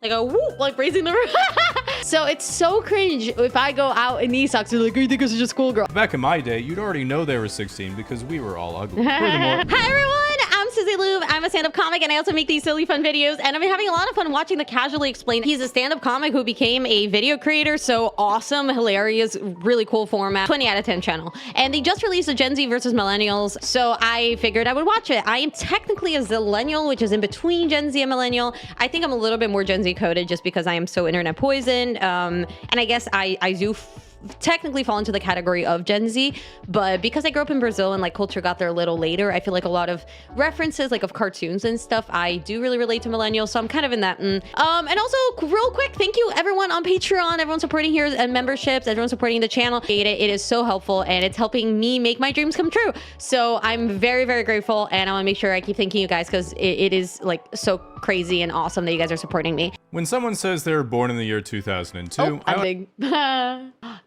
Like a whoop, like raising the roof. So it's so cringe if I go out in these socks. They're like, oh, you think this is just schoolgirl? Back in my day, you'd already know they were 16 because we were all ugly. Furthermore, Hi everyone, I'm Susie. I'm a stand-up comic and I also make these silly fun videos, and I've been having a lot of fun watching the Casually Explained. He's a stand-up comic who became a video creator, so awesome, hilarious, really cool format, 20 out of 10 channel. And they just released a Gen Z versus Millennials, so I figured I would watch it. I am technically a Zillenial, which is in between Gen Z and Millennial. I think I'm a little bit more Gen Z coded just because I am so internet poisoned, and I guess I do technically fall into the category of Gen Z, but because I grew up in Brazil and like culture got there a little later, I feel like a lot of references like of cartoons and stuff, I do really relate to millennials, so I'm kind of in that. And also real quick, thank you everyone on Patreon, everyone supporting here and memberships, everyone supporting the channel. It is so helpful and it's helping me make my dreams come true. So I'm very, very grateful, and I want to make sure I keep thanking you guys because it is like so crazy and awesome that you guys are supporting me. when someone says they were born in the year 2002, I'm big.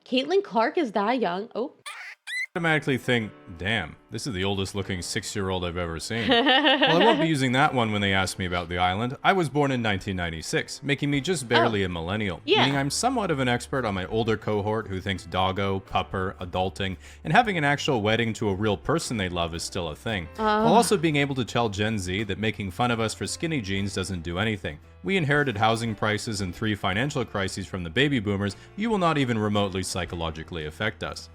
Caitlin Clark is that young. Oh. automatically think, damn, this is the oldest looking 6-year-old I've ever seen. Well, I won't be using that one when they ask me about the island. I was born in 1996, making me just barely a millennial, meaning I'm somewhat of an expert on my older cohort who thinks doggo, pupper, adulting, and having an actual wedding to a real person they love is still a thing, while also being able to tell Gen Z that making fun of us for skinny jeans doesn't do anything. We inherited housing prices and 3 financial crises from the baby boomers. You will not even remotely psychologically affect us.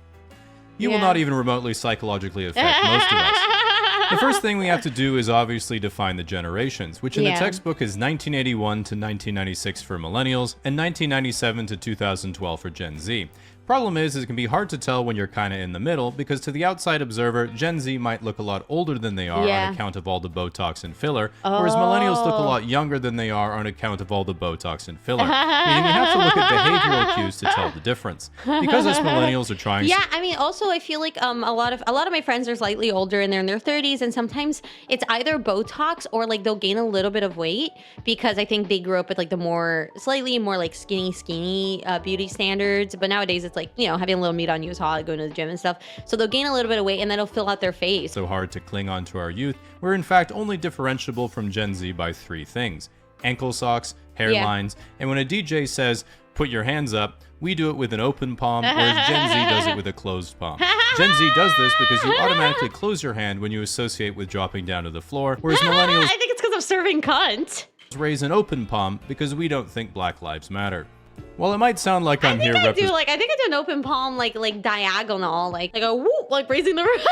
You will not even remotely psychologically affect most of us. The first thing we have to do is obviously define the generations, which in the textbook is 1981 to 1996 for millennials and 1997 to 2012 for Gen Z. Problem is it can be hard to tell when you're kinda in the middle, because to the outside observer, Gen Z might look a lot older than they are on account of all the Botox and filler, whereas millennials look a lot younger than they are on account of all the Botox and filler. Meaning you have to look at behavioral cues to tell the difference. Because us millennials are trying I mean, also I feel like a lot of my friends are slightly older and they're in their 30s, and sometimes it's either Botox or like they'll gain a little bit of weight because I think they grew up with like the slightly more like skinny beauty standards, but nowadays it's like, you know, having a little meat on you is hot, going to the gym and stuff. So they'll gain a little bit of weight and then it'll fill out their face. So hard to cling on to our youth. We're in fact only differentiable from Gen Z by 3 things: ankle socks, hairlines, and when a DJ says, put your hands up, we do it with an open palm, whereas Gen Z does it with a closed palm. Gen Z does this because you automatically close your hand when you associate with dropping down to the floor, whereas millennials I think it's because of serving cunt. raise an open palm because we don't think Black Lives Matter. Well, it might sound like I'm here I think I do an open palm, like diagonal, like a whoop, like raising the roof.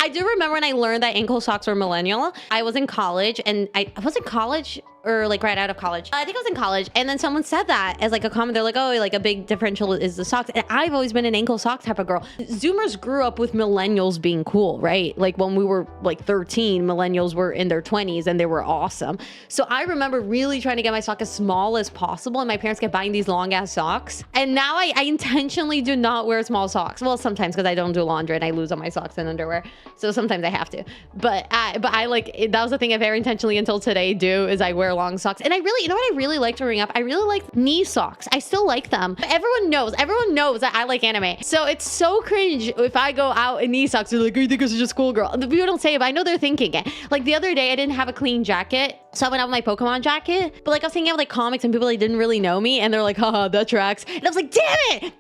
I do remember when I learned that ankle socks were millennial. I was in college, and I was in college or like right out of college. I think I was in college, and then someone said that as like a comment. They're like, oh, like a big differential is the socks. And I've always been an ankle sock type of girl. Zoomers grew up with millennials being cool, right? Like when we were like 13, millennials were in their 20s and they were awesome. So I remember really trying to get my sock as small as possible, and my parents kept buying these long ass socks. And now I intentionally do not wear small socks. Well, sometimes because I don't do laundry and I lose all my socks and underwear. So sometimes I have to. But I like, that was the thing I very intentionally until today do, is I wear long socks. And I really, you know what I really liked growing up? I really liked knee socks. I still like them. But everyone knows that I like anime. So it's so cringe if I go out in knee socks. They're like, oh, you think this is just schoolgirl? The people don't say it, but I know they're thinking it. Like the other day, I didn't have a clean jacket. So I went out with my Pokemon jacket. But like I was hanging out with like comics and people that didn't really know me. And they're like, haha, that tracks. And I was like, damn it.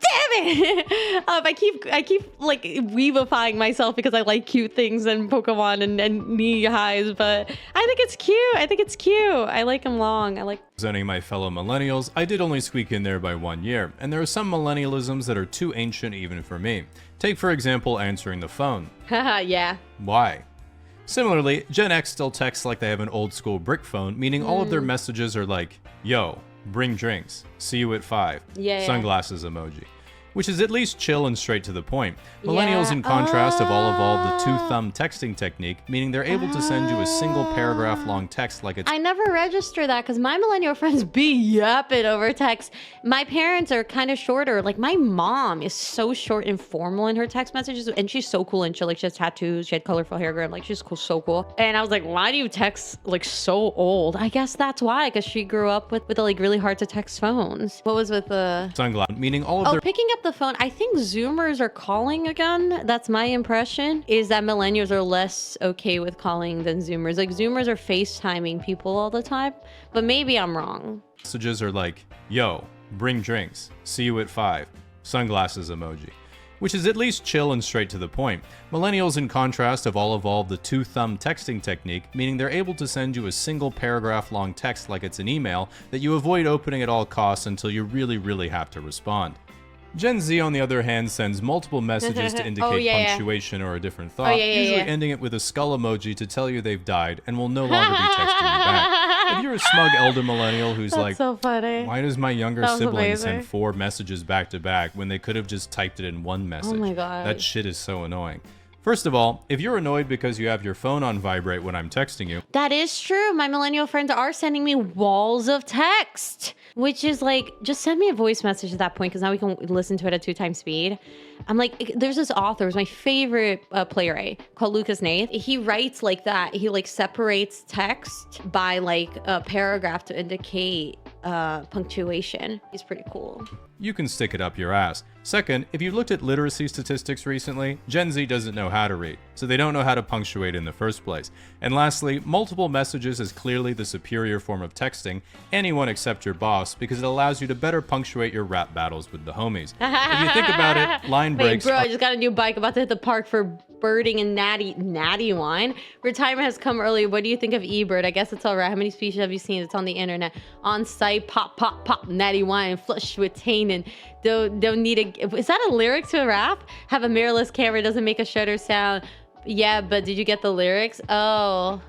I keep like weavifying myself because I like cute things and Pokemon and knee highs. But I think it's cute. I like them long. I like Presenting my fellow millennials, I did only squeak in there by 1 year, and there are some millennialisms that are too ancient even for me. Take for example answering the phone. Haha, yeah. Why? Similarly, Gen X still texts like they have an old school brick phone, meaning all of their messages are like, yo, bring drinks, see you at 5, sunglasses emoji. Which is at least chill and straight to the point. Millennials, in contrast, have all evolved the 2-thumb texting technique, meaning they're able to send you a single paragraph long text like it's— I never register that because my millennial friends be yapping over text. My parents are kind of shorter. Like my mom is so short and formal in her text messages, and she's so cool and chill. Like she has tattoos, she had colorful hair, like she's cool, so cool. And I was like, why do you text like so old? I guess that's why, because she grew up with the like really hard to text phones. What was with the sunglasses, meaning all of their— picking up the phone. I think Zoomers are calling again. That's my impression, is that millennials are less okay with calling than Zoomers. Like Zoomers are FaceTiming people all the time, but maybe I'm wrong. Messages are like, yo, bring drinks, see you at 5, sunglasses emoji, which is at least chill and straight to the point. Millennials, in contrast, have all evolved the two-thumb texting technique, meaning they're able to send you a single paragraph-long text like it's an email that you avoid opening at all costs until you really have to respond. Gen Z, on the other hand, sends multiple messages to indicate punctuation or a different thought, usually ending it with a skull emoji to tell you they've died and will no longer be texting you back. If you're a smug elder millennial who's like, so funny. Why does my younger sibling send 4 messages back to back when they could have just typed it in one message? Oh my god. That shit is so annoying. First of all, if you're annoyed because you have your phone on vibrate when I'm texting you. That is true. My millennial friends are sending me walls of text, which is like, just send me a voice message at that point, because now we can listen to it at 2 times speed. I'm like, there's this author, who's my favorite playwright, called Lucas Nath. He writes like that. He like separates text by like a paragraph to indicate punctuation. He's pretty cool. You can stick it up your ass. Second, if you've looked at literacy statistics recently, Gen Z doesn't know how to read, so they don't know how to punctuate in the first place. And lastly, multiple messages is clearly the superior form of texting, anyone except your boss, because it allows you to better punctuate your rap battles with the homies. If you think about it, line breaks. Wait, bro, I just got a new bike, about to hit the park for birding and natty wine. Retirement has come early. What do you think of eBird? I guess it's all right. How many species have you seen? It's on the internet. On site, pop, natty wine, flush with Tane, and don't need a... Is that a lyric to a rap? Have a mirrorless camera, doesn't make a shutter sound. Yeah, but did you get the lyrics? Oh,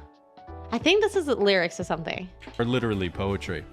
I think this is lyrics to something. Or literally poetry.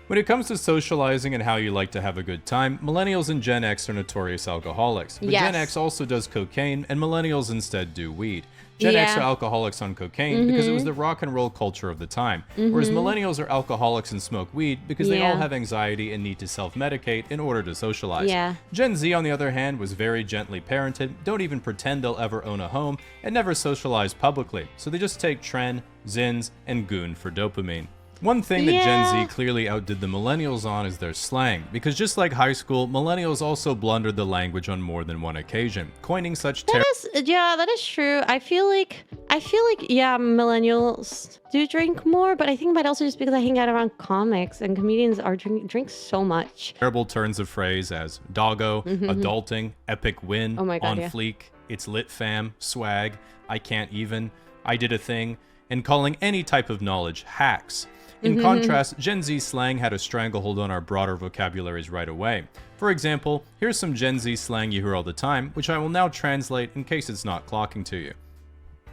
When it comes to socializing and how you like to have a good time, millennials and Gen X are notorious alcoholics. But Gen X also does cocaine, and millennials instead do weed. Gen X are alcoholics on cocaine because it was the rock and roll culture of the time, whereas millennials are alcoholics and smoke weed because they all have anxiety and need to self-medicate in order to socialize. Gen Z, on the other hand, was very gently parented, don't even pretend they'll ever own a home, and never socialize publicly, so they just take Tren, Zins, and Goon for dopamine. One thing that Gen Z clearly outdid the millennials on is their slang, because just like high school, millennials also blundered the language on more than one occasion, coining such that is true. I feel like millennials do drink more, but I think it might also just because I hang out around comics and comedians are drink so much. Terrible turns of phrase as doggo, adulting, epic win, on fleek, it's lit fam, swag, I can't even, I did a thing, and calling any type of knowledge hacks. In contrast, Gen Z slang had a stranglehold on our broader vocabularies right away. For example, here's some Gen Z slang you hear all the time, which I will now translate in case it's not clocking to you.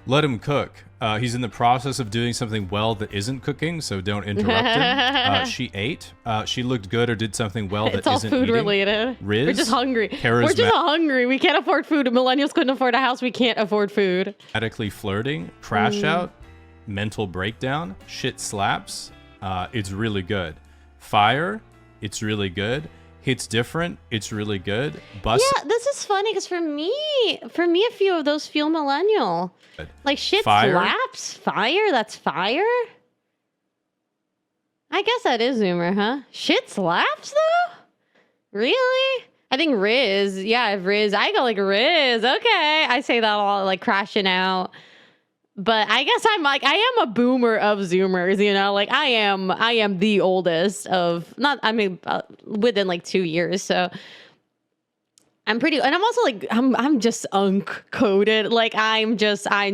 Let him cook. He's in the process of doing something well that isn't cooking, so don't interrupt him. She ate. She looked good or did something well that isn't eating. It's all food related. Riz. We're just hungry. We're just hungry. We can't afford food. Millennials couldn't afford a house. We can't afford food. Charismatically flirting. Crash out. Mental breakdown. Shit slaps. It's really good. Fire. It's really good. Hits different. It's really good. Bust. Yeah, this is funny because for me, a few of those feel millennial. Like shit slaps. Fire. That's fire. I guess that is Zoomer, huh? Shit slaps though. Really? I think Riz. Yeah, Riz. I go like Riz. Okay, I say that all like crashing out. But I guess I am a boomer of Zoomers, you know, like I am the oldest of within like 2 years. So I'm pretty, and I'm also like, I'm just uncoded. Like I'm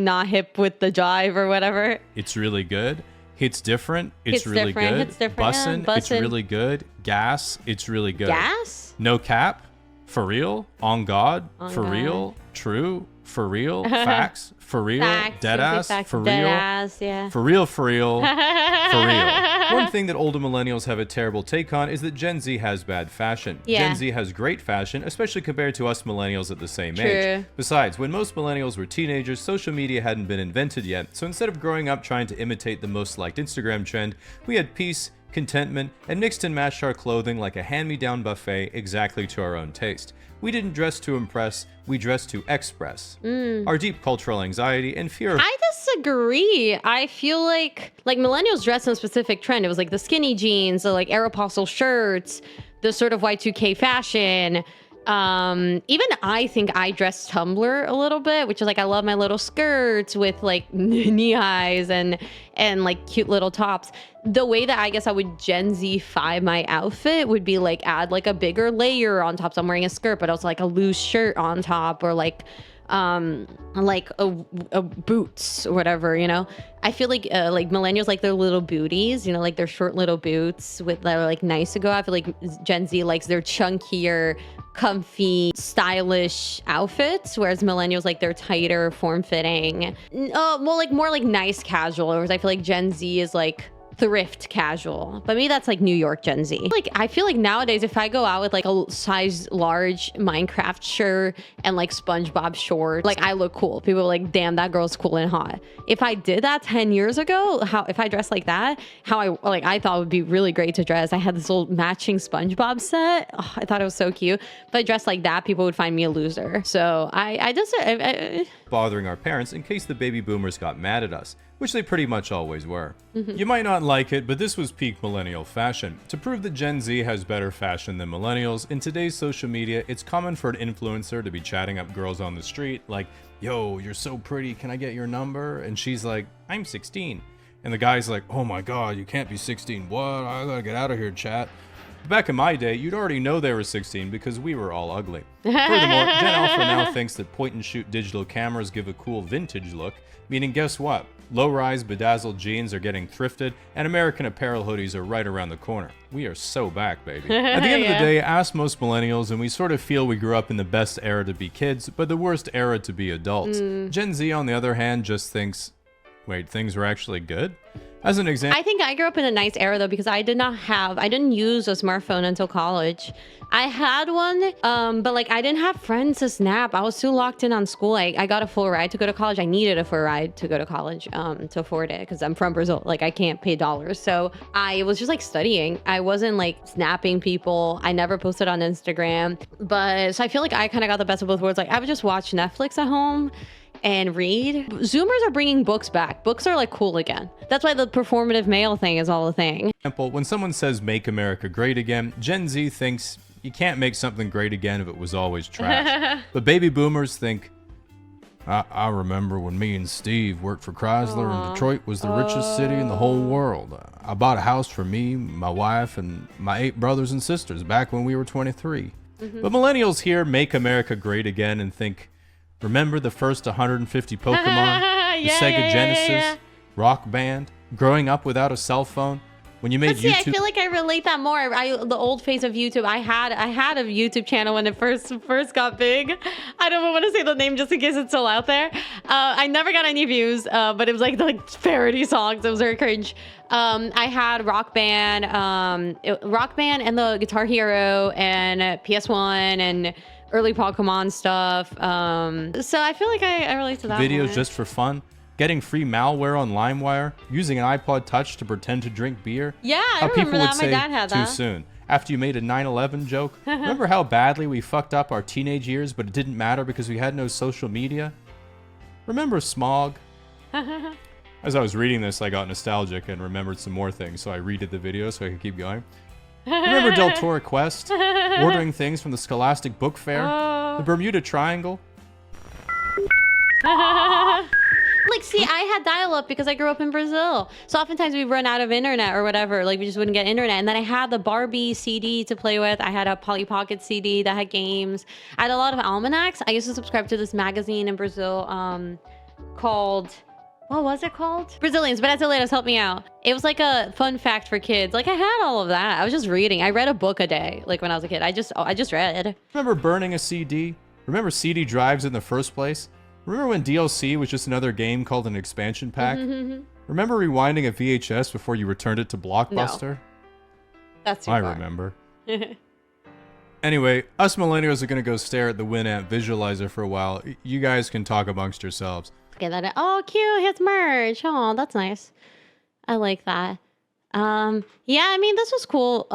not hip with the jive or whatever. It's really good. Hits different. It's really good. Hits different. Bussin'. It's really good. Gas. It's really good. Gas? No cap. For real. On God. For real. True. For real. Facts. For real. Deadass. For real. Deadass, yeah. For real. For real. For real. One thing that older millennials have a terrible take on is that Gen Z has bad fashion. Gen Z has great fashion, especially compared to us millennials at the same age. Besides, when most millennials were teenagers, social media hadn't been invented yet, so instead of growing up trying to imitate the most liked Instagram trend, we had peace, contentment, and mixed and matched our clothing like a hand-me-down buffet exactly to our own taste. We didn't dress to impress, we dressed to express our deep cultural anxiety and fear. I disagree. I feel like millennials dress in a specific trend. It was like the skinny jeans, the like Aeropostale shirts, the sort of Y2K fashion. Even I think I dress Tumblr a little bit, which is like I love my little skirts with like knee highs and like cute little tops. The way that I guess I would Gen Z-fy my outfit would be like add like a bigger layer on top. So I'm wearing a skirt, but also like a loose shirt on top, or like a boots or whatever, you know. I feel like millennials like their little booties, you know, like their short little boots with that are like nice to go. I feel like Gen Z likes their chunkier, comfy, stylish outfits, whereas millennials like their tighter, form-fitting, more like nice casual. Whereas I feel like Gen Z is like thrift casual, but maybe that's like New York Gen Z. Like I feel like nowadays if I go out with like a size large Minecraft shirt and like SpongeBob shorts, like I look cool. People are like, damn, that girl's cool and hot. If I did that 10 years ago, if I dressed like that, I thought it would be really great to dress. I had this little matching SpongeBob set. Oh, I thought it was so cute. If I dressed like that, people would find me a loser. So I just bothering our parents in case the baby boomers got mad at us, which they pretty much always were. You might not like it, but this was peak millennial fashion. To prove that Gen Z has better fashion than millennials, in today's social media, it's common for an influencer to be chatting up girls on the street like, yo, you're so pretty, can I get your number? And she's like, I'm 16. And the guy's like, oh my God, you can't be 16. What? I gotta get out of here, chat. Back in my day, you'd already know they were 16 because we were all ugly. Furthermore, Gen Alpha now thinks that point-and-shoot digital cameras give a cool vintage look, meaning guess what? Low-rise bedazzled jeans are getting thrifted, and American Apparel hoodies are right around the corner. We are so back, baby. At the end of the day, ask most millennials, and we sort of feel we grew up in the best era to be kids, but the worst era to be adults. Gen Z, on the other hand, just thinks, wait, things were actually good? As an example, I think I grew up in a nice era though, because I didn't use a smartphone until college. I had one, but like I didn't have friends to snap. I was too locked in on school. I got a full ride to go to college. I needed a full ride to go to college to afford it because I'm from Brazil. Like I can't pay dollars. So I was just like studying. I wasn't like snapping people. I never posted on Instagram. But so I feel like I kind of got the best of both worlds. Like I would just watch Netflix at home and read. Zoomers are bringing books back. Books are like cool again. That's why the performative male thing is all a thing. When someone says make America great again, Gen Z thinks you can't make something great again if it was always trash. But baby boomers think, I remember when me and Steve worked for Chrysler and Detroit was the richest city in the whole world. I bought a house for me, my wife, and my 8 brothers and sisters back when we were 23. But millennials hear make America great again and think, remember the first 150 Pokemon, the Sega Genesis, Rock Band, growing up without a cell phone? When you made YouTube, I feel like I relate that more. The old phase of YouTube. I had a YouTube channel when it first got big. I don't want to say the name just in case it's still out there. I never got any views, but it was like parody songs. It was very cringe. I had Rock Band and the Guitar Hero and PS1 and early Pokemon stuff. So I feel like I relate to that. Videos more. Just for fun. Getting free malware on LimeWire, using an iPod Touch to pretend to drink beer. Yeah, I remember people that. Would say, My dad had too that. soon. After you made a 9/11 joke, remember how badly we fucked up our teenage years, but it didn't matter because we had no social media? Remember smog? As I was reading this, I got nostalgic and remembered some more things, so I redid the video so I could keep going. Remember Del Toro Quest? Ordering things from the Scholastic Book Fair? The Bermuda Triangle? Like, see, I had dial-up because I grew up in Brazil. So oftentimes we run out of internet or whatever. Like, we just wouldn't get internet. And then I had the Barbie CD to play with. I had a Polly Pocket CD that had games. I had a lot of almanacs. I used to subscribe to this magazine in Brazil called... What was it called? Brazilians, but Brasileiros, help me out. It was like a fun fact for kids. Like I had all of that. I was just reading. I read a book a day. Like when I was a kid, I just read. Remember burning a CD? Remember CD drives in the first place? Remember when DLC was just another game called an expansion pack? Remember rewinding a VHS before you returned it to Blockbuster? No. That's too far. I remember. Anyway, us millennials are gonna go stare at the Winamp visualizer for a while. You guys can talk amongst yourselves. Oh, cute, his merch. Oh, that's nice. I like that. Yeah, I mean, this was cool.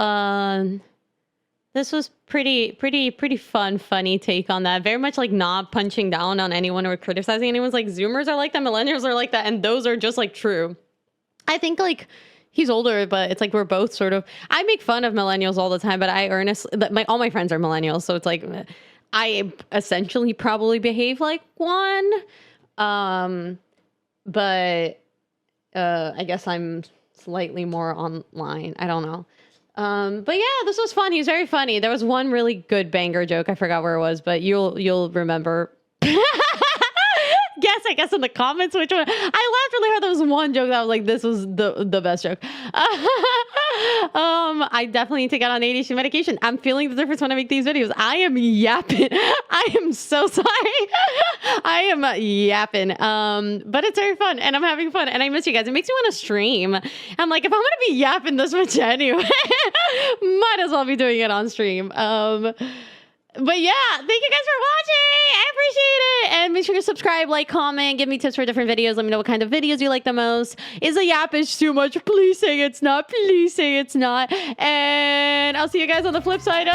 This was pretty fun, funny take on that. Very much like not punching down on anyone or criticizing anyone's like Zoomers are like that, millennials are like that, and those are just like true. I think like He's older, but it's like we're both sort of. I make fun of millennials all the time, but I earnestly, all my friends are millennials, so it's like I essentially probably behave like one. But I guess I'm slightly more online. I don't know. But yeah, this was fun. He was very funny. There was one really good banger joke. I forgot where it was, but you'll remember. I guess in the comments which one. I laughed really hard. There was one joke that I was like, this was the best joke. I definitely need to get on ADHD medication. I'm feeling the difference when I make these videos. I am yapping. I am so sorry. I am yapping. But it's very fun and I'm having fun and I miss you guys. It makes me want to stream. I'm like, if I'm gonna be yapping this much anyway, might as well be doing it on stream. But yeah, thank you guys for watching. I appreciate it. And make sure to subscribe, like, comment, give me tips for different videos. Let me know what kind of videos you like the most. Is a yappish too much? Please say it's not. Please say it's not. And I'll see you guys on the flip side.